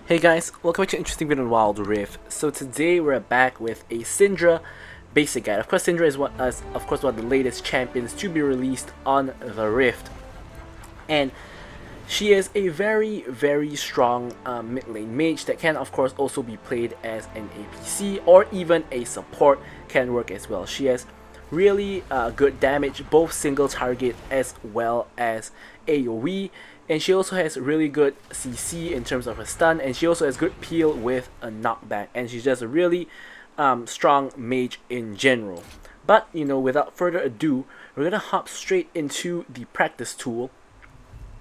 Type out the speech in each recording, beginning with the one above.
Hey guys, welcome back to an interesting video on Wild Rift. So today we're back with a Syndra basic guide. Of course, Syndra is one of the latest champions to be released on the Rift, and she is a very strong mid lane mage that can of course also be played as an APC or even a support can work as well. She has really good damage, both single target as well as AoE, and she also has really good CC in terms of her stun, and she also has good peel with a knockback, and she's just a really strong mage in general. But without further ado, we're gonna hop straight into the practice tool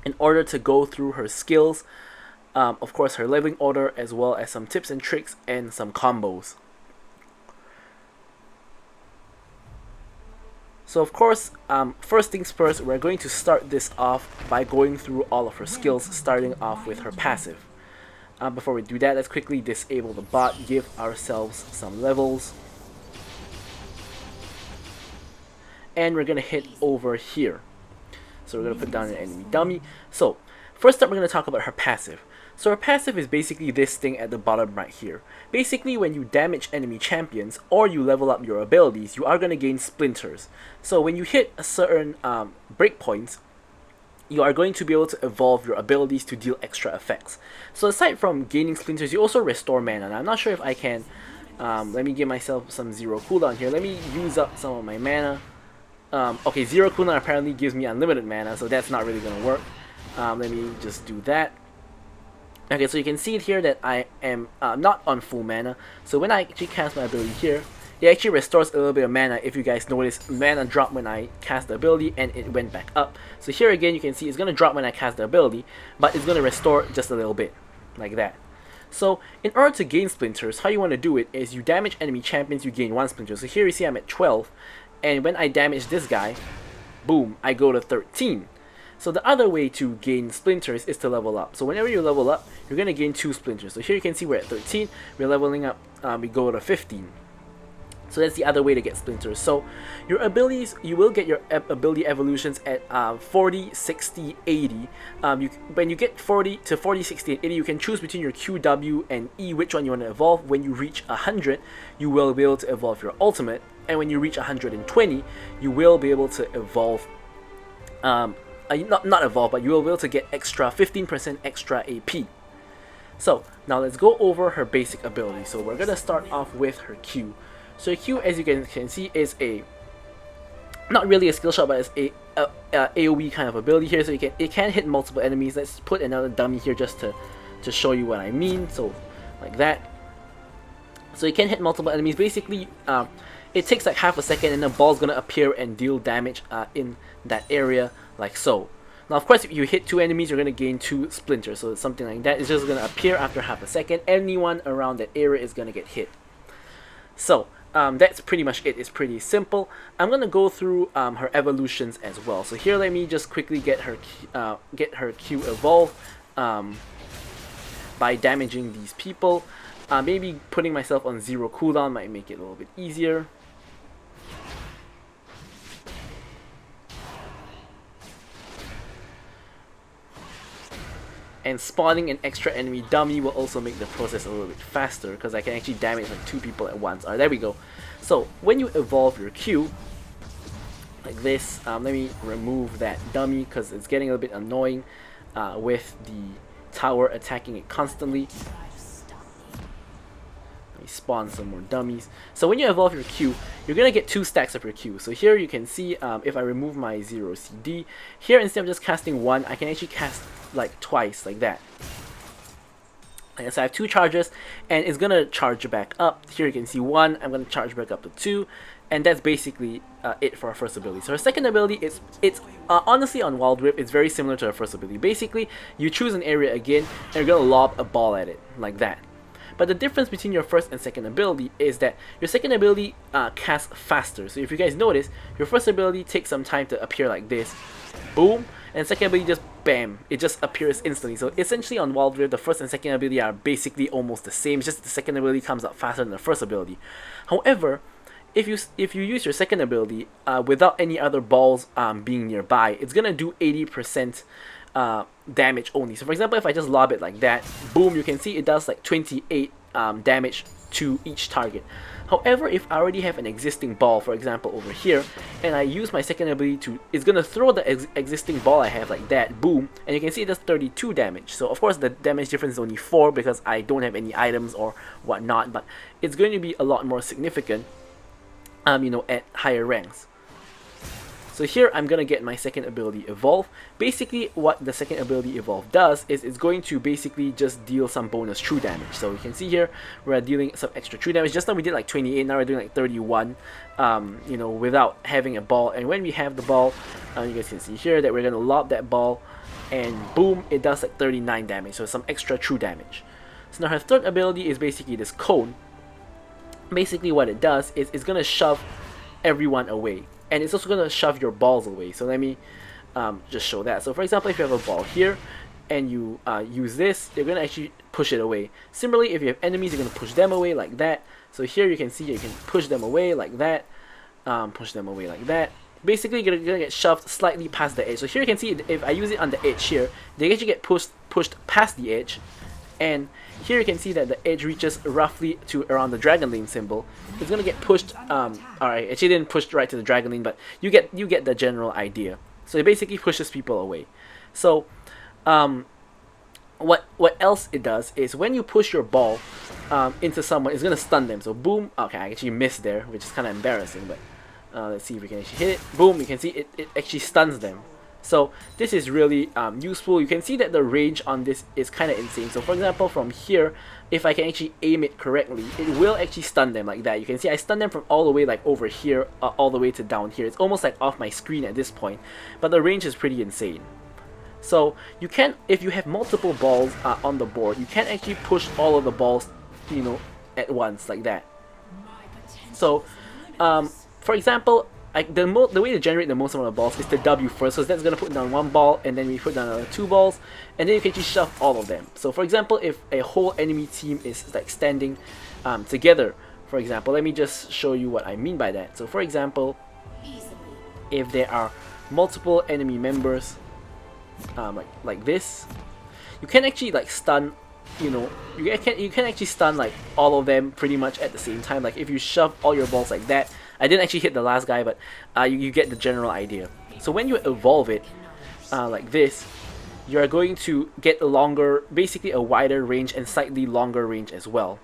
in order to go through her skills, of course her leveling order, as well as some tips and tricks and some combos. So of course, first things first, we're going to start this off by going through all of her skills, starting off with her passive. Before we do that, let's quickly disable the bot, give ourselves some levels. And we're going to hit over here. So we're going to put down an enemy dummy. So first up, we're going to talk about her passive. So her passive is basically this thing at the bottom right here. Basically, when you damage enemy champions or you level up your abilities, you are going to gain splinters. So when you hit a certain breakpoints, you are going to be able to evolve your abilities to deal extra effects. So aside from gaining splinters, you also restore mana. Now, I'm not sure if I can. Let me give myself some 0 cooldown here. Let me use up some of my mana. Okay, 0 cooldown apparently gives me unlimited mana, so that's not really going to work. Let me just do that. Okay, so you can see it here that I am not on full mana. So when I actually cast my ability here, it actually restores a little bit of mana. If you guys notice, mana dropped when I cast the ability and it went back up. So here again, you can see it's going to drop when I cast the ability, but it's going to restore just a little bit, like that. So in order to gain splinters, how you want to do it is you damage enemy champions, you gain 1 splinter. So here you see I'm at 12, and when I damage this guy, boom, I go to 13. So the other way to gain splinters is to level up. So whenever you level up, you're going to gain 2 splinters. So here you can see we're at 13, we're leveling up, we go to 15. So that's the other way to get splinters. So your abilities, you will get your ability evolutions at 40, 60, 80. When you get 40 to 40, 60, and 80, you can choose between your Q, W, and E which one you want to evolve. When you reach 100, you will be able to evolve your ultimate. And when you reach 120, you will be able to evolve not evolve, but you will be able to get extra 15% extra AP. So now let's go over her basic ability. So we're gonna start off with her Q. So her Q, as you can see, is a not really a skill shot, but it's a AoE kind of ability here. So it can hit multiple enemies. Let's put another dummy here just to show you what I mean. So like that. So you can hit multiple enemies. Basically, it takes like half a second, and the ball's gonna appear and deal damage in that area, like so. Now, of course, if you hit 2 enemies, you're gonna gain 2 splinters. So it's something like that. It's just gonna appear after half a second. Anyone around that area is gonna get hit. So that's pretty much it. It's pretty simple. I'm gonna go through her evolutions as well. So here, let me just quickly get her Q evolve by damaging these people. Maybe putting myself on 0 cooldown might make it a little bit easier. And spawning an extra enemy dummy will also make the process a little bit faster, because I can actually damage like 2 people at once. Alright, there we go. So when you evolve your Q, like this, let me remove that dummy because it's getting a little bit annoying with the tower attacking it constantly. Spawn some more dummies. So when you evolve your Q, you're gonna get 2 stacks of your Q. So here you can see, if I remove my 0 CD, here instead of just casting 1, I can actually cast like twice, like that. And so I have 2 charges, and it's gonna charge back up. Here you can see 1, I'm gonna charge back up to 2, and that's basically it for our first ability. So her second ability, it's honestly on Wild Rift, it's very similar to her first ability. Basically, you choose an area again, and you're gonna lob a ball at it, like that. But the difference between your first and second ability is that your second ability casts faster. So if you guys notice, your first ability takes some time to appear like this, boom, and second ability just bam, it just appears instantly. So essentially on Wild Rift, the first and second ability are basically almost the same, just the second ability comes out faster than the first ability. However, if you use your second ability without any other balls being nearby, it's gonna do 80% damage only. So for example, if I just lob it like that, boom, you can see it does like 28 damage to each target. However, if I already have an existing ball, for example over here, and I use my second ability to, it's gonna throw the existing ball I have like that, boom, and you can see it does 32 damage. So of course the damage difference is only 4 because I don't have any items or whatnot, but it's going to be a lot more significant, you know, at higher ranks. So here I'm gonna get my second ability evolve. Basically what the second ability evolve does is it's going to basically just deal some bonus true damage. So you can see here we're dealing some extra true damage. Just now we did like 28, now we're doing like 31, you know, without having a ball. And when we have the ball, you guys can see here that we're gonna lob that ball, and boom, it does like 39 damage. So some extra true damage. So now her third ability is basically this cone. Basically what it does is it's gonna shove everyone away. And it's also going to shove your balls away. So let me just show that. So for example, if you have a ball here and you use this, you're going to actually push it away. Similarly, if you have enemies, you're going to push them away like that. So here you can see you can push them away like that. Push them away like that. Basically, you're going to get shoved slightly past the edge. So here you can see if I use it on the edge here, they actually get pushed past the edge. And here you can see that the edge reaches roughly to around the dragon lane symbol. It's gonna get pushed. Alright, actually didn't push right to the dragon lane, but you get the general idea. So it basically pushes people away. So, what else it does is when you push your ball into someone, it's gonna stun them. So boom. Okay, I actually missed there, which is kind of embarrassing. But let's see if we can actually hit it. Boom. You can see it actually stuns them. So this is really useful. You can see that the range on this is kind of insane. So for example, from here, if I can actually aim it correctly, it will actually stun them like that. You can see I stun them from all the way like over here, all the way to down here. It's almost like off my screen at this point, but the range is pretty insane. So you can, if you have multiple balls on the board, you can actually push all of the balls, you know, at once like that. So for example, the way to generate the most amount of balls is the W first, so that's going to put down one ball, and then we put down another 2 balls, and then you can just shove all of them. So for example, if a whole enemy team is like standing together, for example, let me just show you what I mean by that. So for example, if there are multiple enemy members like this, you can actually like stun, you know, you can actually stun like all of them pretty much at the same time. Like if you shove all your balls like that, I didn't actually hit the last guy, but you get the general idea. So when you evolve it like this, you're going to get a longer, basically a wider range and slightly longer range as well,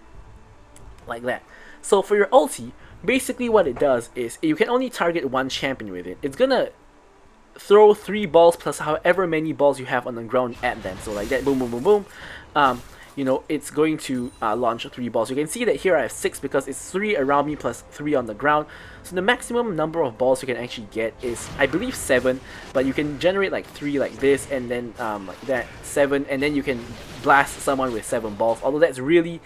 like that. So for your ulti, basically what it does is you can only target one champion with it. It's gonna throw 3 balls plus however many balls you have on the ground at them. So like that, boom, boom, boom, boom. You know, it's going to launch 3 balls. You can see that here I have 6 because it's 3 around me plus 3 on the ground. So the maximum number of balls you can actually get is, I believe, 7, but you can generate like 3 like this, and then like that, 7, and then you can blast someone with 7 balls. Although that's really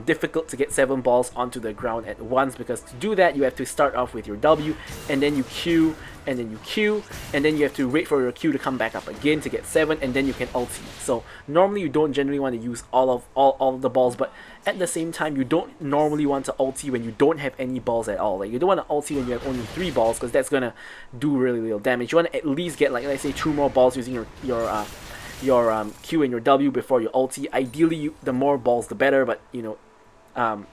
difficult to get 7 balls onto the ground at once, because to do that you have to start off with your W, and then you Q, and then you Q, and then you have to wait for your Q to come back up again to get 7, and then you can ulti. So normally you don't generally want to use all of the balls, but at the same time you don't normally want to ulti when you don't have any balls at all. Like you don't want to ulti when you have only 3 balls, because that's gonna do really little damage. You want to at least get like, let's say, 2 more balls using your Q and your W before your ulti. Ideally, the more balls the better, but you know,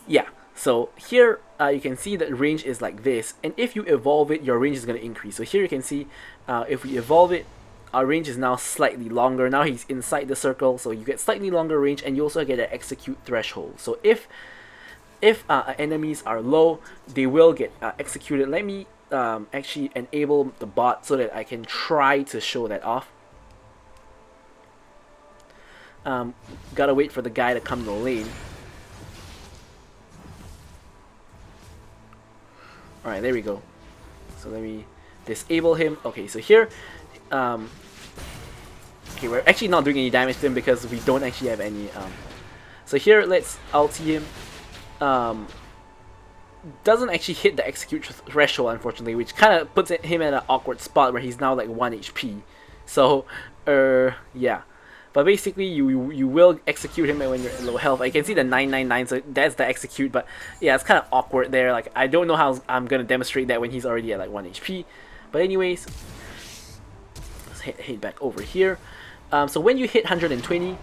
yeah. So here you can see that range is like this, and if you evolve it, your range is going to increase. So here you can see if we evolve it, our range is now slightly longer. Now he's inside the circle, so you get slightly longer range, and you also get an execute threshold. So if enemies are low, they will get executed. Let me actually enable the bot so that I can try to show that off. Gotta wait for the guy to come to the lane. Alright, there we go. So let me disable him. Okay, so here, okay, we're actually not doing any damage to him because we don't actually have any. So here, let's ulti him. Doesn't actually hit the execute threshold, unfortunately, which kind of puts him in an awkward spot where he's now like 1 HP. So, yeah. But basically, you will execute him when you're at low health. I can see the 999, so that's the execute. But yeah, it's kind of awkward there. Like I don't know how I'm gonna demonstrate that when he's already at like 1 HP. But anyways, hit back over here. So when you hit 120,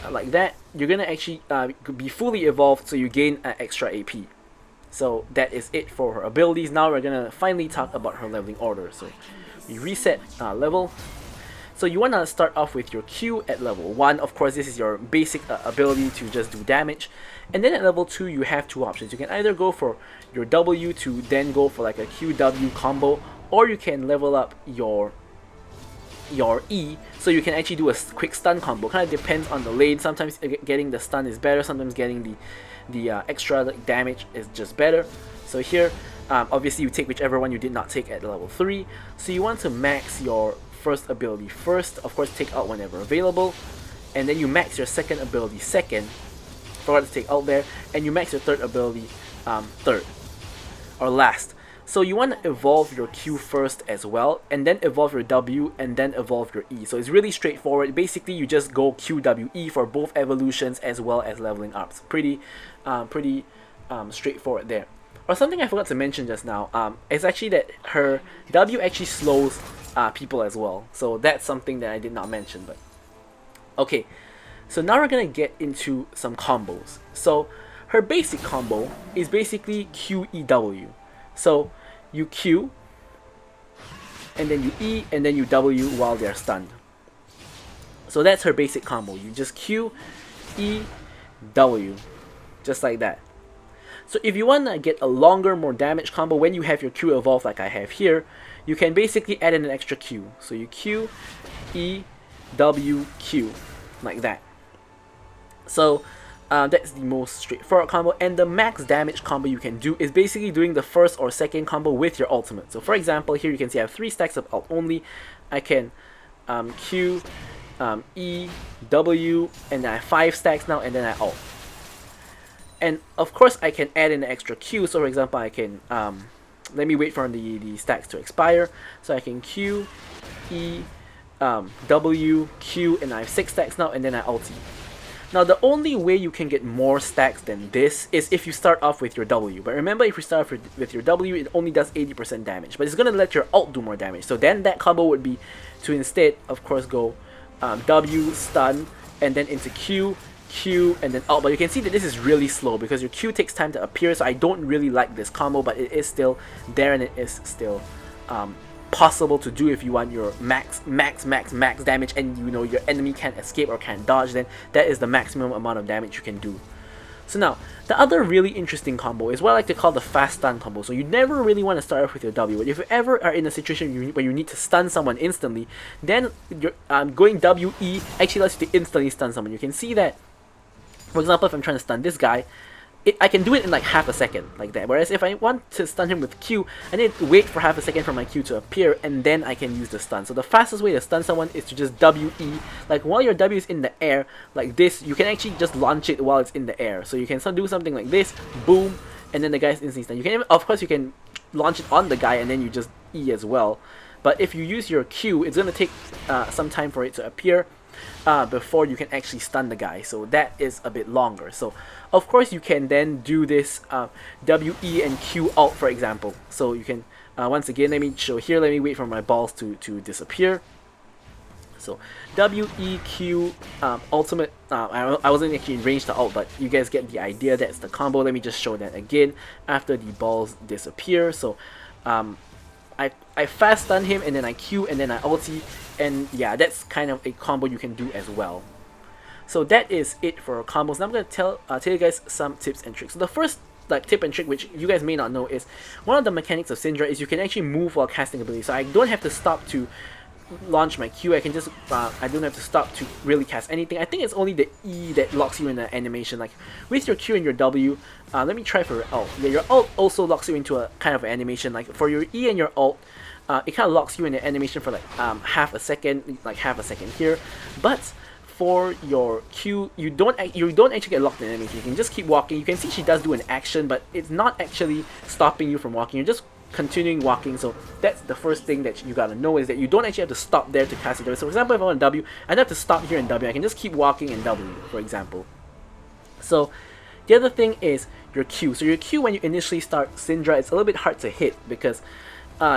like that, you're gonna actually be fully evolved, so you gain extra AP. So that is it for her abilities. Now we're gonna finally talk about her leveling order. So we reset level. So you wanna start off with your Q at level 1. Of course, this is your basic ability to just do damage. And then at level 2, you have two options. You can either go for your W to then go for like a QW combo, or you can level up your E, so you can actually do a quick stun combo. Kind of depends on the lane. Sometimes getting the stun is better, sometimes getting the extra damage is just better. So here, obviously you take whichever one you did not take at level 3. So you want to max your first ability first, of course take out whenever available, and then you max your second ability second, forgot to take out there, and you max your third ability third, or last. So you want to evolve your Q first as well, and then evolve your W, and then evolve your E. So it's really straightforward. Basically, you just go QWE for both evolutions as well as leveling ups. Pretty straightforward there. Or something I forgot to mention just now is actually that her W actually slows people as well. So that's something that I did not mention. But okay, so now we're gonna get into some combos. So her basic combo is basically QEW. So you Q, and then you E, and then you W while they're stunned. So that's her basic combo. You just Q, E, W, just like that. So if you want to get a longer, more damage combo when you have your Q evolved like I have here, you can basically add in an extra Q. So you Q, E, W, Q, like that. So that's the most straightforward combo, and the max damage combo you can do is basically doing the first or second combo with your ultimate. So for example, here you can see I have 3 stacks of ult only. I can Q, E, W, and then I have 5 stacks now, and then I ult. And of course I can add in an extra Q. So for example, I can let me wait for the stacks to expire. So I can Q, E, W, Q, and I have 6 stacks now, and then I ulti. Now the only way you can get more stacks than this is if you start off with your W. But remember, if you start off with your W, it only does 80% damage. But it's going to let your ult do more damage. So then that combo would be to instead, of course, go W, stun, and then into Q, Q, and then ult. But you can see that this is really slow because your Q takes time to appear. So I don't really like this combo, but it is still there, and it is still possible to do if you want your max damage, and you know your enemy can't escape or can't dodge. Then that is the maximum amount of damage you can do. So now the other really interesting combo is what I like to call the fast stun combo. So you never really want to start off with your W, but if you ever are in a situation where you need to stun someone instantly, then your going WE actually lets you to instantly stun someone. You can see that, for example, if I'm trying to stun this guy, I can do it in like half a second, like that. Whereas if I want to stun him with Q, I need to wait for half a second for my Q to appear, and then I can use the stun. So the fastest way to stun someone is to just WE. Like while your W is in the air, like this, you can actually just launch it while it's in the air. So you can do something like this, boom, and then the guy's instantly stunned. You can even, of course, you can launch it on the guy, and then you just E as well. But if you use your Q, it's gonna take some time for it to appear before you can actually stun the guy. So that is a bit longer. So of course you can then do this WE and Q ult, for example. So you can once again, let me show here, let me wait for my balls to disappear. So WEQ ultimate, I wasn't actually in range to ult, but you guys get the idea. That's the combo. Let me just show that again after the balls disappear. So I fast stun him, and then I Q, and then I ulti, and yeah, that's kind of a combo you can do as well. So that is it for combos. Now I'm going to tell you guys some tips and tricks. So the first tip and trick, which you guys may not know, is one of the mechanics of Syndra is you can actually move while casting abilities. So I don't have to stop to launch my Q. I can just I don't have to stop to really cast anything. I think it's only the E that locks you in the animation. Like with your Q and your W, let me try for your ult. Yeah, your ult also locks you into a kind of animation. Like for your E and your ult, it kind of locks you in the animation for like half a second, here. But for your Q, you don't actually get locked in animation. You can just keep walking. You can see she does do an action, but it's not actually stopping you from walking. You're just continuing walking. So that's the first thing that you gotta know, is that you don't actually have to stop there to cast your W. So for example, if I want W, I don't have to stop here in W. I can just keep walking in W, for example. So the other thing is your Q. So your Q, when you initially start Syndra, it's a little bit hard to hit because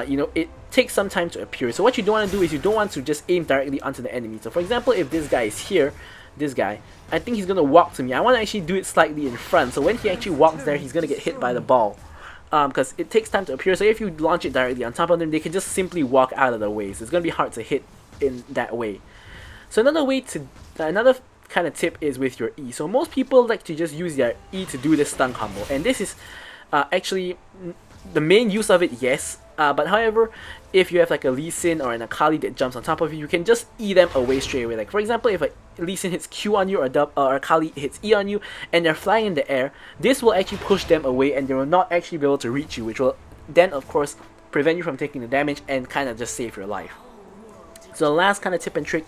you know, it takes some time to appear. So what you don't want to do is you don't want to just aim directly onto the enemy. So for example, if this guy is here, this guy, I think he's gonna walk to me. I want to actually do it slightly in front. So when he actually walks there, he's gonna get hit by the ball. Because it takes time to appear. So if you launch it directly on top of them, they can just simply walk out of the way. So it's gonna be hard to hit in that way. So another kind of tip is with your E. So most people like to just use their E to do this stun combo, and this is actually the main use of it, yes. But however, if you have like a Lee Sin or an Akali that jumps on top of you, you can just E them away straight away. Like for example, if a Lee Sin hits Q on you or Akali hits E on you and they're flying in the air, this will actually push them away and they will not actually be able to reach you, which will then of course prevent you from taking the damage and kind of just save your life. So the last kind of tip and trick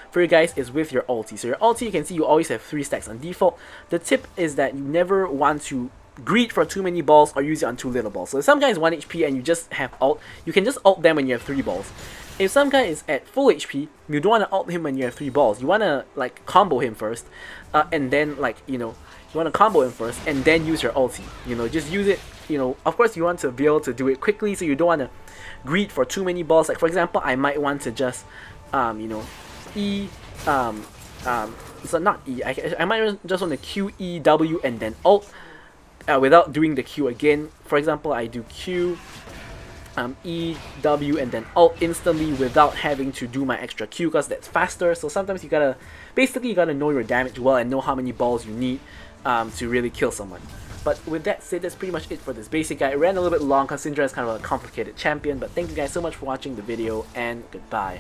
for you guys is with your ulti. So your ulti, you can see you always have 3 stacks on default. The tip is that you never want to greed for too many balls or use it on too little balls. So if some guy is 1 HP and you just have ult, you can just ult them when you have 3 balls. If some guy is at full HP, you don't want to ult him when you have 3 balls. You want to like combo him first, and then like, you know, you want to combo him first and then use your ulti. You know, just use it. You know, of course you want to be able to do it quickly, so you don't want to greed for too many balls. Like for example, I might want to just, you know, E, so not E. I might just want to Q, E, W, and then ult. Without doing the Q again. For example, I do Q, E, W, and then ult instantly without having to do my extra Q, because that's faster. So sometimes you gotta know your damage well and know how many balls you need to really kill someone. But with that said, that's pretty much it for this basic guide. It ran a little bit long because Syndra is kind of a complicated champion, but thank you guys so much for watching the video, and goodbye.